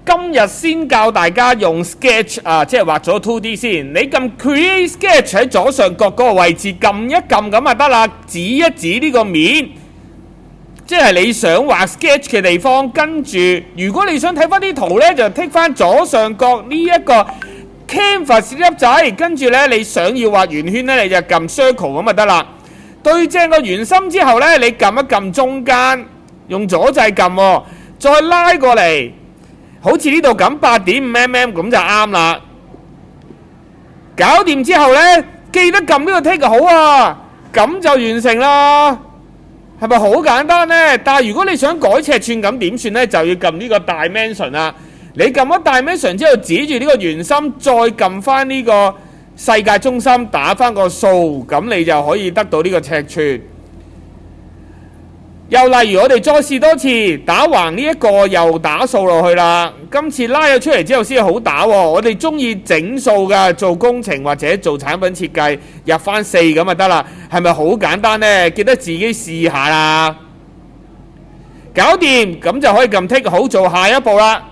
今日先教大家用 Sketch 即係畫咗 2D 先。你撳 Create Sketch 喺左上角嗰個位置撳一撳咁就得啦，指一指呢個面，即係你想畫 Sketch 嘅地方。跟住如果你想睇翻啲圖呢，就剔翻左上角呢一個 Canvas 粒仔，跟住呢，你想要畫圓圈呢，你就撳 Circle 咁就得啦。對正個圓心之後呢，你撳一撳中間，用左掣撳，再拉過嚟。好似呢度咁 8.5mm 咁就啱啦。搞掂之後呢，記得撳呢個 tick 好啊，咁就完成啦。係咪好簡單呢？但係如果你想改尺寸咁點算呢？就要撳呢個 Dimension 啦。你撳咗 Dimension 之後，指住呢個圓心，再撳翻呢個世界中心，打翻個數，咁你就可以得到呢個尺寸。又例如我哋再試多次，打橫呢一個又打數落去啦。今次拉咗出嚟之後先好打喎。我哋中意整數㗎，做工程或者做產品設計，入翻4咁就得啦。係咪好簡單呢？記得自己試下啦。搞掂，咁就可以撳剔好做下一步啦。